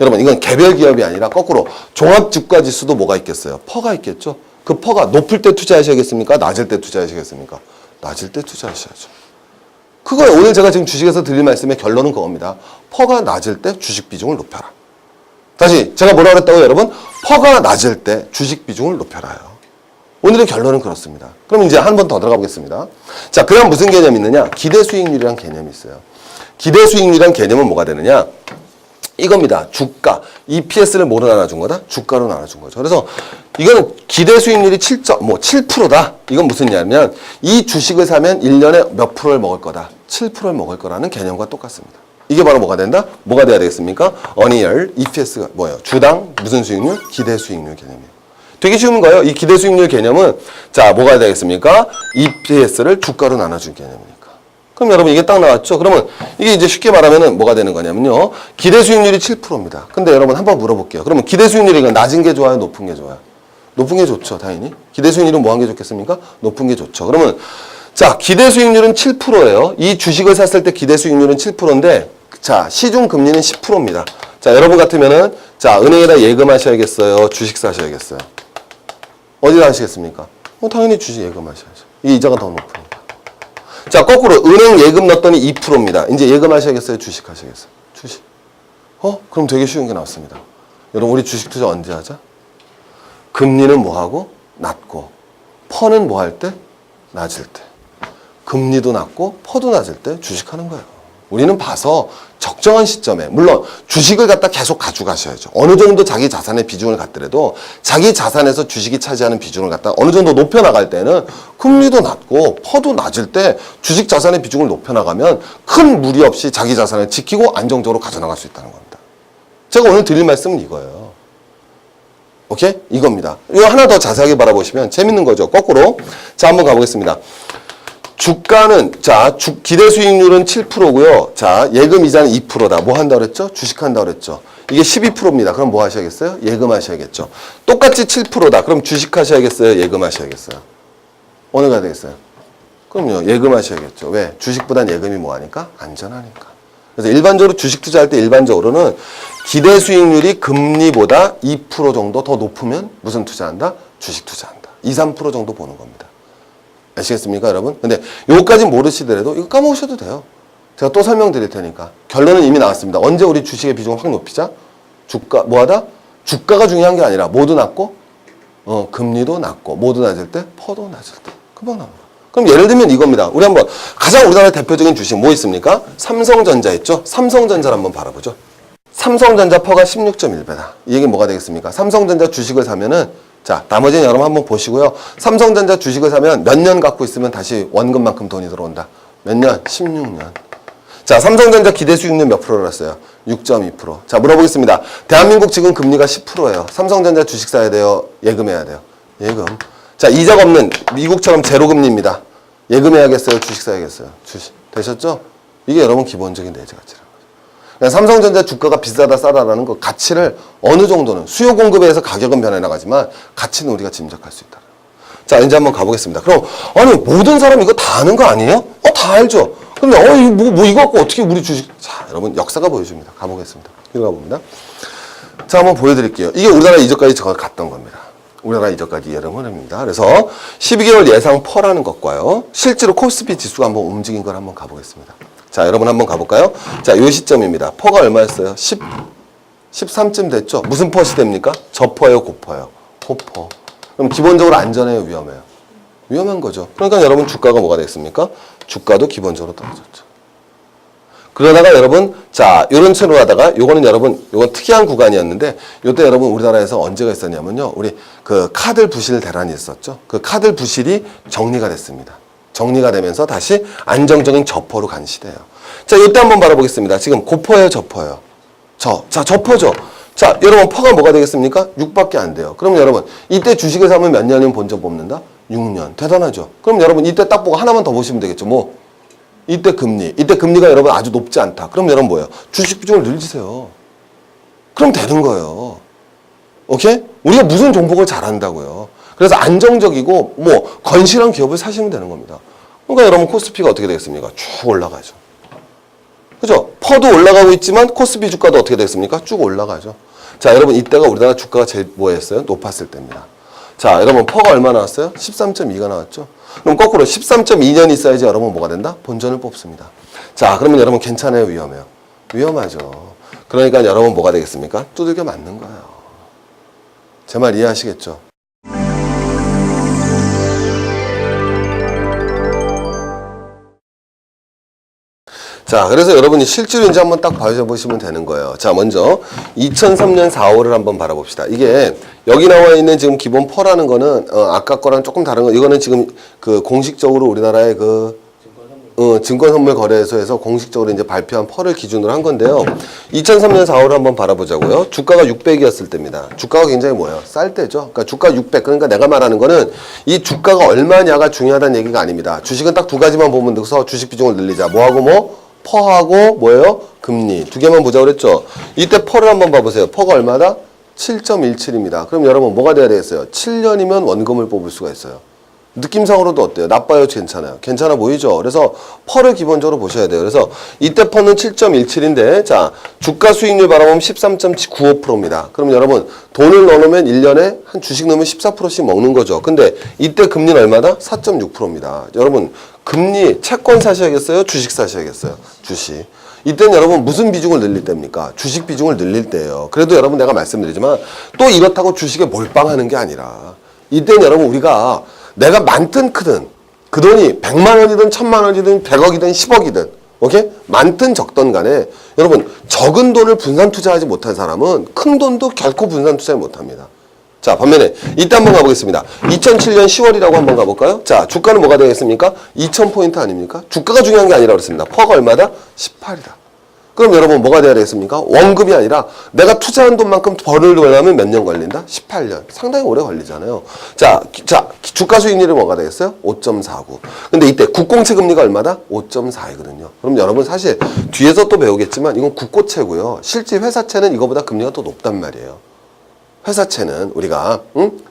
여러분 이건 개별 기업이 아니라 거꾸로 종합주가지수도 뭐가 있겠어요? 퍼가 있겠죠. 그 퍼가 높을 때 투자하셔야겠습니까? 낮을 때 투자하시겠습니까? 낮을 때 투자하셔야죠. 그거예요. 오늘 제가 지금 주식에서 드릴 말씀의 결론은 그겁니다. 퍼가 낮을 때 주식 비중을 높여라. 다시 제가 뭐라 그랬다고요, 여러분? 퍼가 낮을 때 주식 비중을 높여라요. 오늘의 결론은 그렇습니다. 그럼 이제 한 번 더 들어가 보겠습니다. 자, 그럼 무슨 개념이 있느냐? 기대 수익률이란 개념이 있어요. 기대 수익률이란 개념은 뭐가 되느냐? 이겁니다. 주가. EPS를 뭐로 나눠준 거다? 주가로 나눠준 거죠. 그래서 이거는 기대 수익률이 7%다. 이건 무슨 얘기냐면 이 주식을 사면 1년에 몇 프로를 먹을 거다? 7%를 먹을 거라는 개념과 똑같습니다. 이게 바로 뭐가 된다? 뭐가 돼야 되겠습니까? 어니얼, EPS가 뭐예요? 주당 무슨 수익률? 기대 수익률 개념이에요. 되게 쉬운 거예요. 이 기대 수익률 개념은 자, 뭐가 되겠습니까? EPS를 주가로 나눠준 개념이니까. 그럼 여러분 이게 딱 나왔죠? 그러면 이게 이제 쉽게 말하면은 뭐가 되는 거냐면요. 기대 수익률이 7%입니다. 근데 여러분 한번 물어볼게요. 그러면 기대 수익률이 이건 낮은 게 좋아요? 높은 게 좋아요? 높은 게 좋죠, 당연히. 기대 수익률은 뭐 한 게 좋겠습니까? 높은 게 좋죠. 그러면 자, 기대 수익률은 7%예요. 이 주식을 샀을 때 기대 수익률은 7%인데 자, 시중 금리는 10%입니다. 자, 여러분 같으면은 자, 은행에다 예금하셔야겠어요? 주식 사셔야겠어요? 어디다 하시겠습니까? 당연히 주식 예금하셔야죠. 이 이자가 더 높으니까. 자, 거꾸로 은행 예금 넣었더니 2%입니다. 이제 예금하셔야겠어요? 주식 하셔야겠어요? 주식. 그럼 되게 쉬운 게 나왔습니다. 여러분 우리 주식 투자 언제 하자? 금리는 뭐하고? 낮고. 퍼는 뭐 할 때? 낮을 때. 금리도 낮고 퍼도 낮을 때 주식하는 거예요. 우리는 봐서 적정한 시점에, 물론 주식을 갖다 계속 가져가셔야죠. 어느 정도 자기 자산의 비중을 갖더라도 자기 자산에서 주식이 차지하는 비중을 갖다 어느 정도 높여나갈 때는 금리도 낮고 퍼도 낮을 때 주식 자산의 비중을 높여나가면 큰 무리 없이 자기 자산을 지키고 안정적으로 가져나갈 수 있다는 겁니다. 제가 오늘 드릴 말씀은 이거예요. 오케이? 이겁니다. 이거 하나 더 자세하게 바라보시면 재밌는 거죠. 거꾸로. 자, 한번 가보겠습니다. 주가는, 자, 기대 수익률은 7%고요. 자, 예금 이자는 2%다. 뭐 한다 그랬죠? 주식한다 그랬죠. 이게 12%입니다. 그럼 뭐 하셔야겠어요? 예금하셔야겠죠. 똑같이 7%다. 그럼 주식하셔야겠어요? 예금하셔야겠어요? 어느 가 되겠어요? 그럼요. 예금하셔야겠죠. 왜? 주식보단 예금이 뭐하니까? 안전하니까. 그래서 일반적으로 주식 투자할 때 일반적으로는 기대 수익률이 금리보다 2% 정도 더 높으면 무슨 투자한다? 주식 투자한다. 2, 3% 정도 보는 겁니다. 아시겠습니까, 여러분? 근데 요거까지 모르시더라도 이거 까먹으셔도 돼요. 제가 또 설명드릴 테니까. 결론은 이미 나왔습니다. 언제 우리 주식의 비중을 확 높이자? 주가, 뭐하다? 주가가 중요한 게 아니라 모두 낮고, 금리도 낮고, 모두 낮을 때, 퍼도 낮을 때. 금방 나옵니다. 그럼 예를 들면 이겁니다. 우리 한번 가장 우리나라의 대표적인 주식 뭐 있습니까? 삼성전자 있죠? 삼성전자를 한번 바라보죠. 삼성전자 퍼가 16.1배다. 이 얘기는 뭐가 되겠습니까? 삼성전자 주식을 사면은 자, 나머지는 여러분 한번 보시고요. 삼성전자 주식을 사면 몇 년 갖고 있으면 다시 원금만큼 돈이 들어온다. 몇 년? 16년. 자, 삼성전자 기대 수익률 몇 프로를 했어요? 6.2%. 자, 물어보겠습니다. 대한민국 지금 금리가 10%예요. 삼성전자 주식 사야 돼요? 예금해야 돼요? 예금. 자, 이자가 없는 미국처럼 제로금리입니다. 예금해야겠어요? 주식 사야겠어요? 주식. 되셨죠? 이게 여러분 기본적인 내재 가치라는 거죠. 그러니까 삼성전자 주가가 비싸다 싸다라는 거 가치를 어느 정도는 수요 공급에 의해서 가격은 변해나가지만 가치는 우리가 짐작할 수 있다. 자, 이제 한번 가보겠습니다. 그럼 아니 모든 사람 이거 다 아는 거 아니에요? 다 알죠. 근데 이거 갖고 어떻게 우리 주식? 자, 여러분 역사가 보여줍니다. 가보겠습니다. 이거 가봅니다. 자, 한번 보여드릴게요. 이게 우리나라 이전까지 저가 갔던 겁니다. 우리나라 이전까지 예름 흐름입니다. 그래서 12개월 예상 퍼라는 것과요, 실제로 코스피 지수가 한번 움직인 걸 한번 가보겠습니다. 자, 여러분 한번 가볼까요? 자, 요 시점입니다. 퍼가 얼마였어요? 13쯤 됐죠? 무슨 퍼 시대입니까? 저퍼예요, 고퍼예요? 고퍼. 그럼 기본적으로 안전해요, 위험해요? 위험한 거죠. 그러니까 여러분 주가가 뭐가 됐습니까? 주가도 기본적으로 떨어졌죠. 그러다가 여러분, 자, 요런 채로 하다가, 요거는 여러분, 요건 특이한 구간이었는데, 요때 여러분 우리나라에서 언제가 있었냐면요, 우리 그 카드 부실 대란이 있었죠. 그 카드 부실이 정리가 됐습니다. 정리가 되면서 다시 안정적인 저퍼로 간 시대예요. 자, 요때 한번 바라보겠습니다. 지금 고퍼예요, 저퍼예요? 자, 저퍼죠. 자, 여러분 퍼가 뭐가 되겠습니까? 6밖에 안 돼요. 그럼 여러분, 이때 주식을 사면 몇 년이면 본전 뽑는다? 6년. 대단하죠. 그럼 여러분 이때 딱 보고 하나만 더 보시면 되겠죠. 뭐? 이때 금리가 여러분 아주 높지 않다. 그럼 여러분 뭐예요? 주식 비중을 늘리세요. 그럼 되는 거예요. 오케이? 우리가 무슨 종목을 잘한다고요. 그래서 안정적이고 뭐 건실한 기업을 사시면 되는 겁니다. 그러니까 여러분 코스피가 어떻게 되겠습니까? 쭉 올라가죠. 그죠? 퍼도 올라가고 있지만 코스피 주가도 어떻게 되겠습니까? 쭉 올라가죠. 자, 여러분 이때가 우리나라 주가가 제일 뭐였어요? 높았을 때입니다. 자, 여러분 퍼가 얼마 나왔어요? 13.2가 나왔죠. 그럼 거꾸로 13.2년이 있어야지 여러분 뭐가 된다? 본전을 뽑습니다. 자, 그러면 여러분 괜찮아요? 위험해요? 위험하죠. 그러니까 여러분 뭐가 되겠습니까? 두들겨 맞는 거예요. 제 말 이해하시겠죠? 자, 그래서 여러분이 실제로 이제 한번 딱 봐보시면 되는 거예요. 자, 먼저 2003년 4월을 한번 바라봅시다. 이게 여기 나와 있는 지금 기본 퍼라는 거는 아까 거랑 조금 다른 거. 이거는 지금 그 공식적으로 우리나라의 그 증권선물거래소에서 공식적으로 이제 발표한 퍼를 기준으로 한 건데요. 2003년 4월을 한번 바라보자고요. 주가가 600이었을 때입니다. 주가가 굉장히 뭐예요? 쌀 때죠. 그러니까 주가 600. 그러니까 내가 말하는 거는 이 주가가 얼마냐가 중요하다는 얘기가 아닙니다. 주식은 딱 두 가지만 보면 돼서 주식 비중을 늘리자. 뭐하고 뭐? 퍼하고 뭐예요? 금리. 두 개만 보자고 그랬죠. 이때 퍼를 한번 봐보세요. 퍼가 얼마다? 7.17입니다. 그럼 여러분 뭐가 돼야 되겠어요? 7년이면 원금을 뽑을 수가 있어요. 느낌상으로도 어때요? 나빠요? 괜찮아요? 괜찮아 보이죠? 그래서 퍼를 기본적으로 보셔야 돼요. 그래서 이때 퍼는 7.17인데 자, 주가 수익률 바라보면 13.95%입니다. 그럼 여러분 돈을 넣어놓으면 1년에 한 주식 넣으면 14%씩 먹는 거죠. 근데 이때 금리는 얼마다? 4.6%입니다. 여러분 금리 채권 사셔야겠어요? 주식 사셔야겠어요? 주식. 이때는 여러분 무슨 비중을 늘릴 때입니까? 주식 비중을 늘릴 때예요. 그래도 여러분 내가 말씀드리지만 또 이렇다고 주식에 몰빵하는 게 아니라 이때는 여러분 우리가 내가 많든 크든 그 돈이 100만 원이든 1000만 원이든 100억이든 10억이든 오케이? 많든 적든 간에 여러분 적은 돈을 분산 투자하지 못한 사람은 큰 돈도 결코 분산 투자를 못합니다. 자, 반면에 이때 한번 가보겠습니다. 2007년 10월이라고 한번 가볼까요? 자, 주가는 뭐가 되겠습니까? 2000포인트 아닙니까? 주가가 중요한 게 아니라 그랬습니다. 퍼가 얼마다? 18이다. 그럼 여러분 뭐가 돼야 되겠습니까? 원금이 아니라 내가 투자한 돈만큼 벌으려면 몇 년 걸린다? 18년. 상당히 오래 걸리잖아요. 자, 주가 수익률이 뭐가 되겠어요? 5.49. 근데 이때 국공채 금리가 얼마다? 5.42거든요. 그럼 여러분 사실 뒤에서 또 배우겠지만 이건 국고채고요. 실제 회사채는 이거보다 금리가 더 높단 말이에요. 회사채는 우리가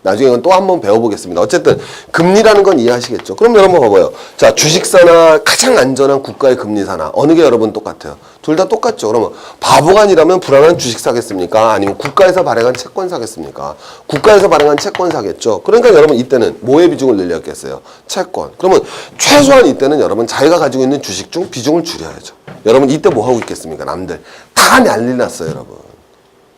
나중에 또 한번 배워보겠습니다. 어쨌든 금리라는 건 이해하시겠죠. 그럼 여러분 봐봐요. 자, 주식사나 가장 안전한 국가의 금리사나 어느 게 여러분 똑같아요? 둘 다 똑같죠. 그러면 바보가 아니라면 불안한 주식 사겠습니까? 아니면 국가에서 발행한 채권 사겠습니까? 국가에서 발행한 채권 사겠죠. 그러니까 여러분 이때는 뭐의 비중을 늘렸겠어요? 채권. 그러면 최소한 이때는 여러분 자기가 가지고 있는 주식 중 비중을 줄여야죠. 여러분 이때 뭐 하고 있겠습니까? 남들 다 난리 났어요, 여러분.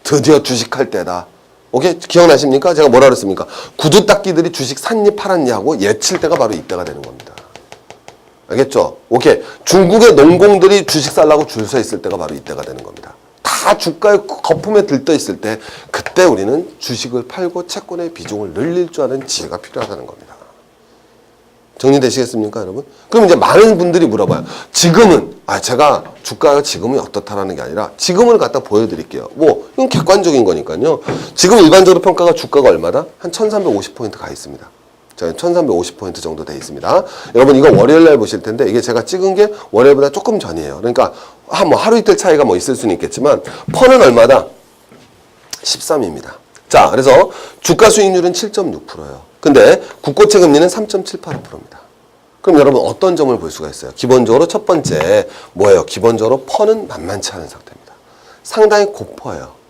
드디어 주식할 때다. 오케이? 기억나십니까? 제가 뭐라 그랬습니까? 구두 닦기들이 주식 샀니 팔았니 하고 예칠 때가 바로 이때가 되는 겁니다. 알겠죠? 오케이. 중국의 농공들이 주식 살라고 줄 서 있을 때가 바로 이때가 되는 겁니다. 다 주가에 거품에 들떠 있을 때 그때 우리는 주식을 팔고 채권의 비중을 늘릴 줄 아는 지혜가 필요하다는 겁니다. 정리되시겠습니까, 여러분? 그럼 이제 많은 분들이 물어봐요. 지금은, 제가 주가가 지금은 어떻다라는 게 아니라 지금을 갖다 보여드릴게요. 뭐, 이건 객관적인 거니까요. 지금 일반적으로 평가가 주가가 얼마다? 한 1350포인트 가 있습니다. 자, 1350포인트 정도 돼 있습니다. 여러분 이거 월요일 날 보실 텐데 이게 제가 찍은 게 월요일보다 조금 전이에요. 그러니까 하루 이틀 차이가 뭐 있을 수는 있겠지만 펀은 얼마다? 13입니다. 자, 그래서 주가 수익률은 7.6%예요. 근데 국고채 금리는 3.78%입니다. 그럼 여러분 어떤 점을 볼 수가 있어요? 기본적으로 첫 번째 뭐예요? 기본적으로 펀은 만만치 않은 상태입니다. 상당히 고퍼예요.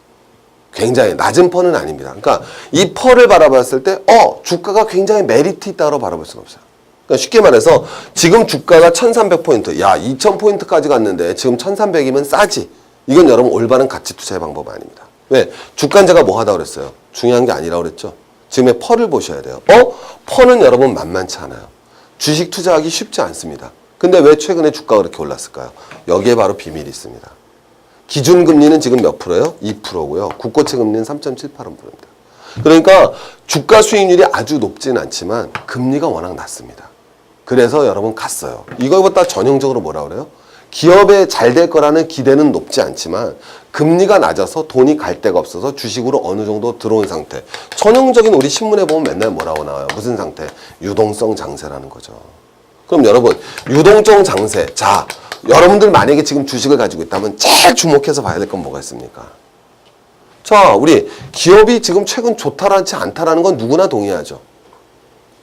굉장히 낮은 펀은 아닙니다. 그러니까 이 펀을 바라봤을 때 주가가 굉장히 메리트 있다고 바라볼 수는 없어요. 그러니까 쉽게 말해서 지금 주가가 1300포인트, 야 2000포인트까지 갔는데 지금 1300이면 싸지. 이건 여러분 올바른 가치 투자의 방법 아닙니다. 왜? 주가는 뭐 하다고 그랬어요? 중요한 게 아니라고 그랬죠. 지금의 펀을 보셔야 돼요. 펀은 여러분 만만치 않아요. 주식 투자하기 쉽지 않습니다. 근데 왜 최근에 주가가 그렇게 올랐을까요? 여기에 바로 비밀이 있습니다. 기준금리는 지금 몇 프로예요? 2%고요. 국고채 금리는 3.78%입니다. 그러니까 주가 수익률이 아주 높지는 않지만 금리가 워낙 낮습니다. 그래서 여러분 갔어요. 이거보다 전형적으로 뭐라 그래요? 기업에 잘 될 거라는 기대는 높지 않지만 금리가 낮아서 돈이 갈 데가 없어서 주식으로 어느 정도 들어온 상태. 전형적인 우리 신문에 보면 맨날 뭐라고 나와요? 무슨 상태? 유동성 장세라는 거죠. 그럼 여러분 유동성 장세. 자, 여러분들 만약에 지금 주식을 가지고 있다면 제일 주목해서 봐야 될 건 뭐가 있습니까? 자, 우리 기업이 지금 최근 좋다라지 않다라는 건 누구나 동의하죠.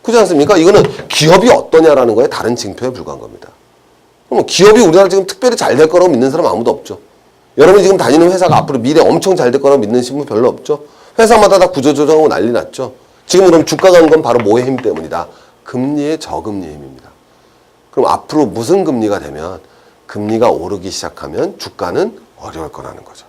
그렇지 않습니까? 이거는 기업이 어떠냐라는 거에 다른 징표에 불과한 겁니다. 그럼 기업이 우리나라 지금 특별히 잘 될 거라고 믿는 사람 아무도 없죠. 여러분이 지금 다니는 회사가 앞으로 미래 엄청 잘 될 거라고 믿는 분 별로 없죠. 회사마다 다 구조조정하고 난리 났죠. 지금 그럼 주가 가는 건 바로 뭐의 힘 때문이다? 금리의 저금리의 힘입니다. 그럼 앞으로 무슨 금리가 되면 금리가 오르기 시작하면 주가는 어려울 거라는 거죠.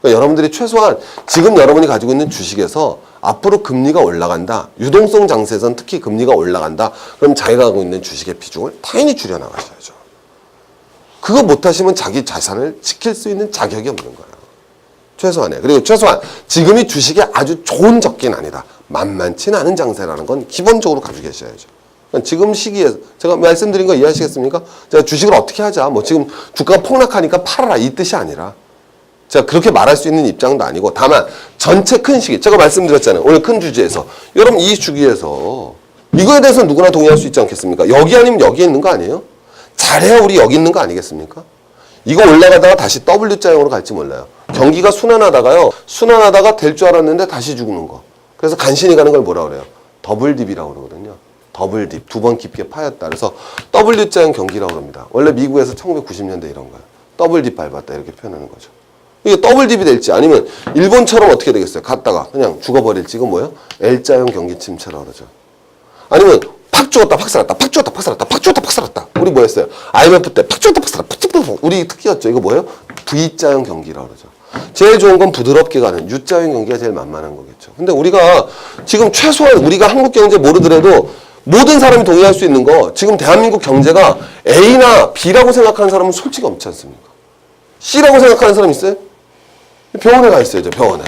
그러니까 여러분들이 최소한 지금 여러분이 가지고 있는 주식에서 앞으로 금리가 올라간다. 유동성 장세에서는 특히 금리가 올라간다. 그럼 자기가 갖고 있는 주식의 비중을 당연히 줄여나가셔야죠. 그거 못하시면 자기 자산을 지킬 수 있는 자격이 없는 거예요. 최소한에. 그리고 최소한 지금이 주식이 아주 좋은 적긴 아니다. 만만치는 않은 장세라는 건 기본적으로 가지고 계셔야죠. 지금 시기에 제가 말씀드린 거 이해하시겠습니까? 제가 주식을 어떻게 하자. 뭐 지금 주가가 폭락하니까 팔아라 이 뜻이 아니라 제가 그렇게 말할 수 있는 입장도 아니고 다만 전체 큰 시기 제가 말씀드렸잖아요. 오늘 큰 주제에서 여러분 이 주기에서 이거에 대해서 누구나 동의할 수 있지 않겠습니까? 여기 아니면 여기에 있는 거 아니에요? 잘해야 우리 여기 있는 거 아니겠습니까? 이거 올라가다가 다시 W자형으로 갈지 몰라요. 경기가 순환하다가 될 줄 알았는데 다시 죽는 거. 그래서 간신히 가는 걸 뭐라 그래요? 더블딥이라고 그러거든요. 더블딥, 두 번 깊게 파였다. 그래서 W자형 경기라고 합니다. 원래 미국에서 1990년대 이런 거예요. 더블딥 밟았다 이렇게 표현하는 거죠. 이게 더블딥이 될지 아니면 일본처럼 어떻게 되겠어요? 갔다가 그냥 죽어버릴지 이건 뭐예요? L자형 경기 침체라고 그러죠. 아니면 팍 죽었다 팍 살았다 팍 죽었다 팍 살았다 팍 죽었다 팍 살았다. 우리 뭐였어요? IMF 때 팍 죽었다 팍 살았다 팍 죽었다 우리 특기였죠. 이거 뭐예요? V자형 경기라고 그러죠. 제일 좋은 건 부드럽게 가는 U자형 경기가 제일 만만한 거겠죠. 근데 우리가 지금 최소한 우리가 한국 경제 모르더라도 모든 사람이 동의할 수 있는 거 지금 대한민국 경제가 A나 B라고 생각하는 사람은 솔직히 없지 않습니까? C라고 생각하는 사람 있어요? 병원에 가 있어야죠. 병원에.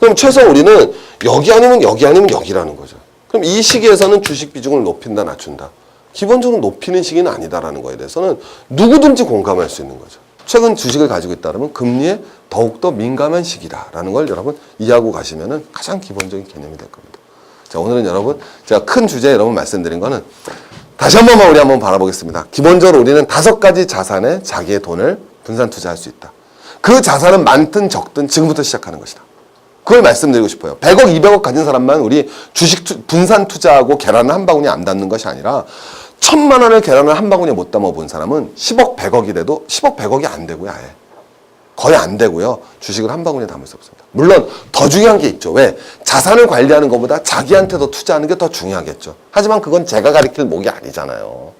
그럼 최소 우리는 여기 아니면 여기라는 거죠. 그럼 이 시기에서는 주식 비중을 높인다 낮춘다. 기본적으로 높이는 시기는 아니다라는 거에 대해서는 누구든지 공감할 수 있는 거죠. 최근 주식을 가지고 있다면 금리에 더욱더 민감한 시기다라는 걸 여러분 이해하고 가시면 가장 기본적인 개념이 될 겁니다. 자, 오늘은 여러분 제가 큰 주제 여러분 말씀드린 거는 다시 한 번만 우리 한번 바라보겠습니다. 기본적으로 우리는 5가지 자산에 자기의 돈을 분산 투자할 수 있다. 그 자산은 많든 적든 지금부터 시작하는 것이다. 그걸 말씀드리고 싶어요. 100억, 200억 가진 사람만 우리 주식 분산 투자하고 계란을 한 바구니에 안 담는 것이 아니라 1000만 원을 계란을 한 바구니에 못 담아 본 사람은 10억, 100억이 돼도 10억, 100억이 안 되고요. 아예. 거의 안 되고요. 주식을 한 바구니에 담을 수 없습니다. 물론 더 중요한 게 있죠. 왜? 자산을 관리하는 것보다 자기한테 더 투자하는 게 더 중요하겠죠. 하지만 그건 제가 가리킬 목이 아니잖아요.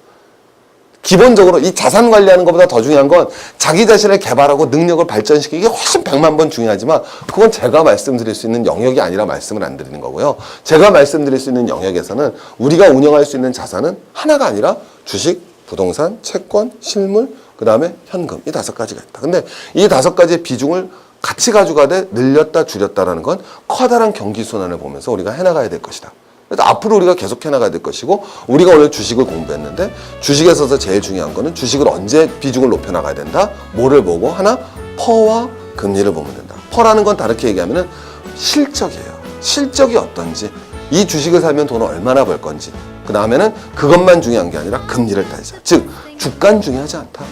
기본적으로 이 자산 관리하는 것보다 더 중요한 건 자기 자신을 개발하고 능력을 발전시키기 훨씬 100만 번 중요하지만 그건 제가 말씀드릴 수 있는 영역이 아니라 말씀을 안 드리는 거고요. 제가 말씀드릴 수 있는 영역에서는 우리가 운영할 수 있는 자산은 하나가 아니라 주식, 부동산, 채권, 실물, 그 다음에 현금 이 5가지가 있다. 근데 이 5가지의 비중을 같이 가져가되 늘렸다 줄였다라는 건 커다란 경기 순환을 보면서 우리가 해나가야 될 것이다. 그래서 앞으로 우리가 계속 해나가야 될 것이고 우리가 오늘 주식을 공부했는데 주식에 있어서 제일 중요한 거는 주식을 언제 비중을 높여나가야 된다. 뭐를 보고 하나 퍼와 금리를 보면 된다. 퍼라는 건 다르게 얘기하면 실적이에요. 실적이 어떤지 이 주식을 사면 돈을 얼마나 벌 건지, 그 다음에는 그것만 중요한 게 아니라 금리를 따지자. 즉 주가는 중요하지 않다.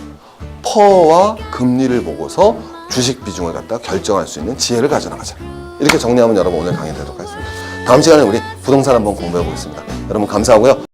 퍼와 금리를 보고서 주식 비중을 갖다 결정할 수 있는 지혜를 가져나가자. 이렇게 정리하면 여러분 오늘 강의 되도록 하겠습니다. 다음 시간에 우리 부동산 한번 공부해 보겠습니다. 여러분 감사하고요.